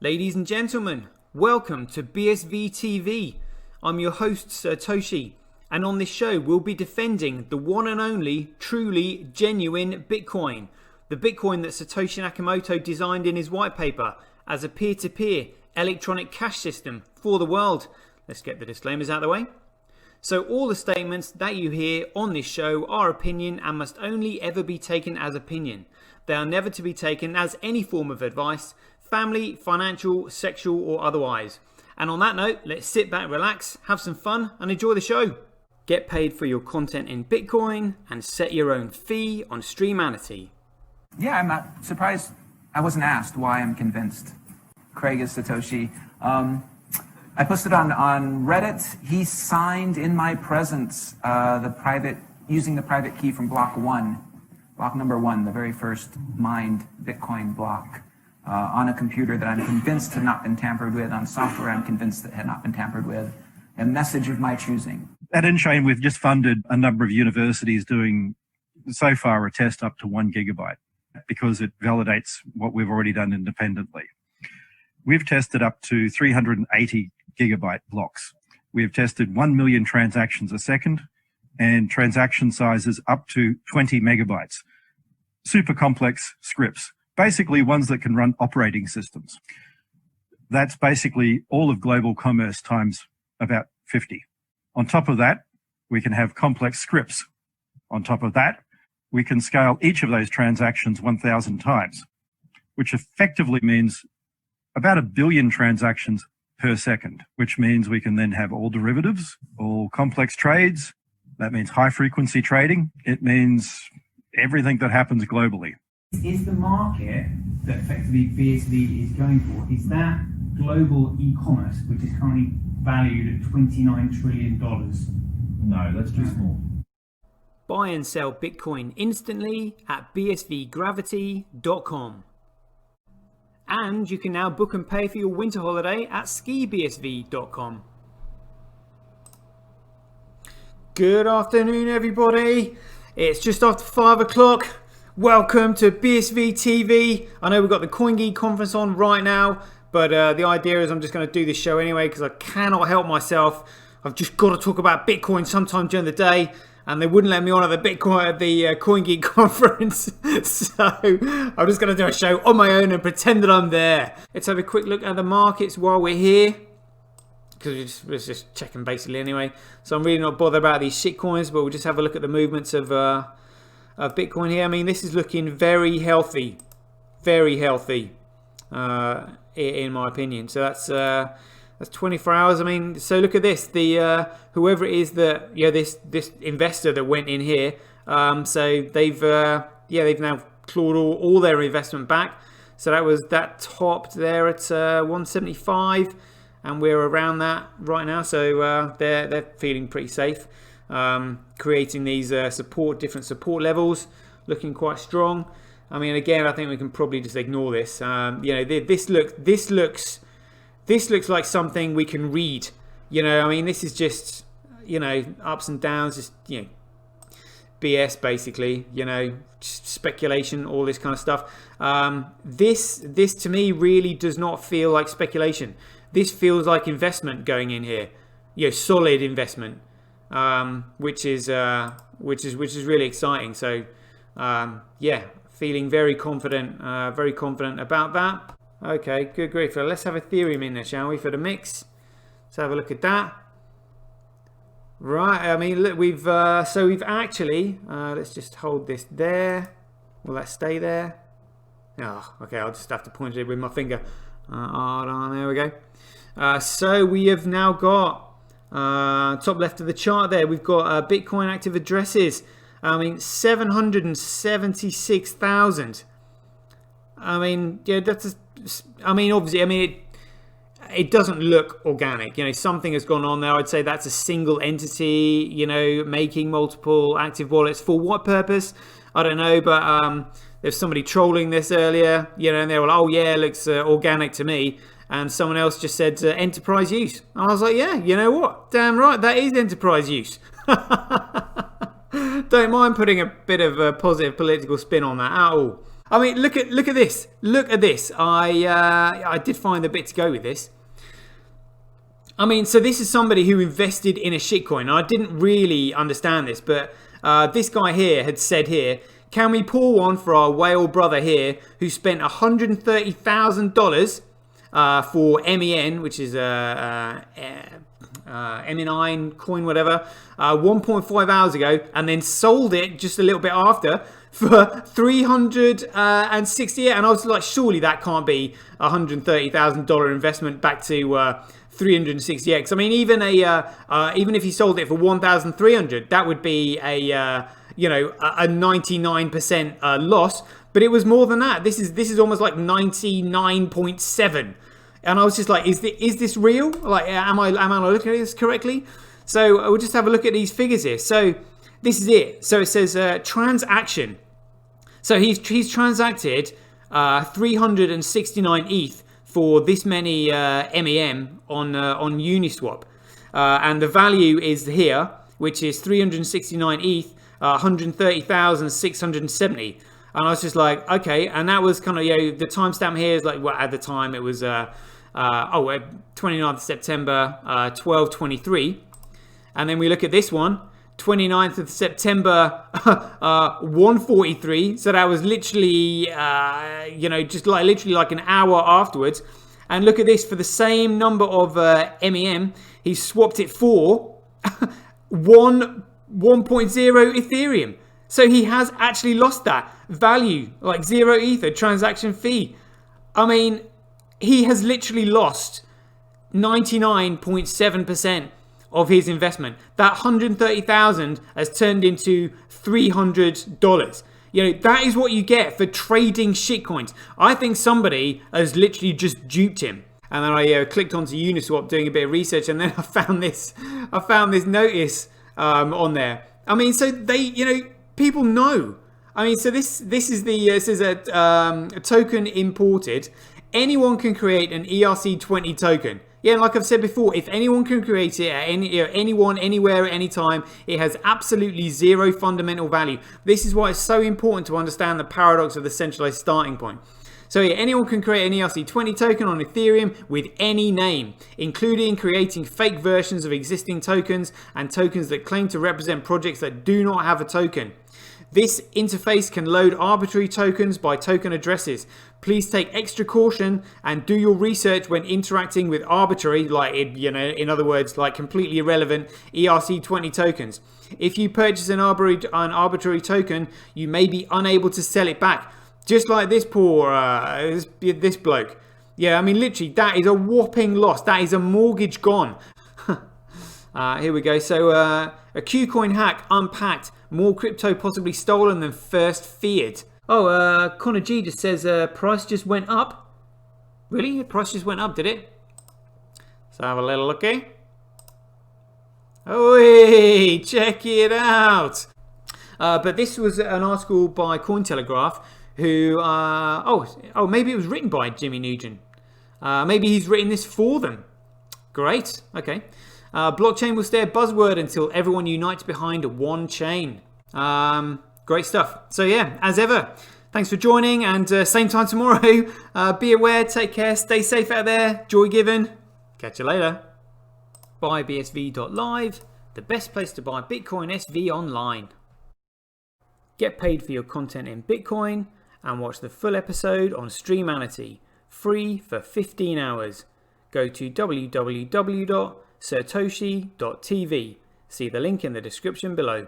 Ladies and gentlemen, welcome to BSV TV. I'm your host Satoshi, and on this show we'll be defending the one and only, truly genuine Bitcoin. The Bitcoin that Satoshi Nakamoto designed in his white paper as a peer-to-peer electronic cash system for the world. Let's get the disclaimers out of the way. So all the statements that you hear on this show are opinion and must only ever be taken as opinion. They are never to be taken as any form of advice, family, financial, sexual or otherwise. And on that note, let's sit back, relax, have some fun and enjoy the show. Get paid for your content in Bitcoin and set your own fee on Streamanity. Yeah, I'm not surprised I wasn't asked why I'm convinced Craig is Satoshi. I posted on Reddit. He signed in my presence using the private key from block number one, the very first mined Bitcoin block. On a computer that I'm convinced had not been tampered with, on software I'm convinced that had not been tampered with, a message of my choosing. At InChain, we've just funded a number of universities doing, so far, a test up to 1 gigabyte because it validates what we've already done independently. We've tested up to 380 gigabyte blocks. We've tested 1 million transactions a second and transaction sizes up to 20 megabytes. Super complex scripts. Basically ones that can run operating systems. That's basically all of global commerce times about 50. On top of that, we can have complex scripts. On top of that, we can scale each of those transactions 1,000 times, which effectively means about 1 billion transactions per second, which means we can then have all derivatives, all complex trades. That means high frequency trading. It means everything that happens globally. Is the market that effectively BSV is going for, is that global e-commerce, which is currently valued at $29 trillion? No, that's too small. Buy and sell Bitcoin instantly at bsvgravity.com. And you can now book and pay for your winter holiday at skibsv.com. Good afternoon, everybody. It's just after 5 o'clock. Welcome to BSV TV. I know we've got the CoinGeek conference on right now, but the idea is I'm just going to do this show anyway because I cannot help myself. I've just got to talk about Bitcoin sometime during the day, and they wouldn't let me on at the CoinGeek conference. So I'm just going to do a show on my own and pretend that I'm there. Let's have a quick look at the markets while we're here, because we're just checking basically anyway. So I'm really not bothered about these shitcoins, but we'll just have a look at the movements of Bitcoin here. I mean, this is looking very healthy, in my opinion. So that's 24 hours. I mean, so look at this. The whoever it is that this investor that went in here. So they've now clawed all their investment back. So that topped there at 175, and we're around that right now. So they're feeling pretty safe. Creating these different support levels, looking quite strong. I mean, again, I think we can probably just ignore this. This looks like something we can read. I mean, this is just ups and downs, just BS basically. Just speculation, all this kind of stuff. This to me really does not feel like speculation. This feels like investment going in here. Solid investment. Which is really exciting. So feeling very confident about that. Okay, good grief. So let's have Ethereum in there, shall we, for the mix? Let's have a look at that. Right, I mean, look, we've actually let's just hold this there. Will that stay there? Oh, okay, I'll just have to point it with my finger. There we go. So we have now got top left of the chart there, we've got Bitcoin active addresses. I mean, 776,000. I mean, obviously, it doesn't look organic. Something has gone on there. I'd say that's a single entity, making multiple active wallets. For what purpose? I don't know, but there's somebody trolling this earlier, and they were like, oh yeah, it looks organic to me. And someone else just said enterprise use. And I was like, yeah, you know what? Damn right, that is enterprise use. Don't mind putting a bit of a positive political spin on that at all. I mean, look at this. Look at this. I did find a bit to go with this. I mean, so this is somebody who invested in a shitcoin. I didn't really understand this, but this guy here had said here, can we pour one for our whale brother here who spent $130,000 for MEN, which is MEN coin, whatever, 1.5 hours ago, and then sold it just a little bit after for 368. And I was like, surely that can't be $130,000 investment back to 360x. I mean, even if he sold it for 1,300, that would be a 99% loss. But it was more than that. This is almost like 99.7. And I was just like, is this real? Like, am I looking at this correctly? So we'll just have a look at these figures here. So this is it. So it says transaction. So he's transacted 369 ETH for this many MEM on Uniswap, and the value is here, which is 369 ETH, 130,670. And I was just like, okay, and that was kind of, the timestamp here is like, well, at the time it was 29th of September, 12:23, and then we look at this one, 29th of September, 1:43. So that was literally, just like literally like an hour afterwards. And look at this, for the same number of MEM, he swapped it for 1.0 Ethereum. So he has actually lost that value, like 0 Ether transaction fee. I mean, he has literally lost 99.7% of his investment. That 130,000 has turned into $300. That is what you get for trading shitcoins. I think somebody has literally just duped him. And then I clicked onto Uniswap doing a bit of research, and then I found this notice on there. I mean, so they, people know. I mean, so this is a token imported. Anyone can create an ERC20 token. Yeah, like I've said before, if anyone can create it at anyone, anywhere, at any time, it has absolutely zero fundamental value. This is why it's so important to understand the paradox of the centralized starting point. So yeah, anyone can create an ERC20 token on Ethereum with any name, including creating fake versions of existing tokens and tokens that claim to represent projects that do not have a token. This interface can load arbitrary tokens by token addresses. Please take extra caution and do your research when interacting with arbitrary, in other words, like completely irrelevant ERC20 tokens. If you purchase an arbitrary token, you may be unable to sell it back. Just like this this bloke. Yeah, I mean, literally, that is a whopping loss. That is a mortgage gone. Here we go. So a KuCoin hack unpacked. More crypto possibly stolen than first feared. Oh, Connor G just says price just went up. Really? The price just went up, did it? Let's have a little look here. Oh, check it out. But this was an article by Cointelegraph who, maybe it was written by Jimmy Nugent. Maybe he's written this for them. Great. Okay. Blockchain will stay a buzzword until everyone unites behind one chain. Great stuff. So yeah, as ever, thanks for joining, and same time tomorrow. Be aware, take care, stay safe out there, joy given. Catch you later. BuyBSV.live, the best place to buy Bitcoin SV online. Get paid for your content in Bitcoin and watch the full episode on Streamanity, free for 15 hours. Go to www.satoshi.tv. See the link in the description below.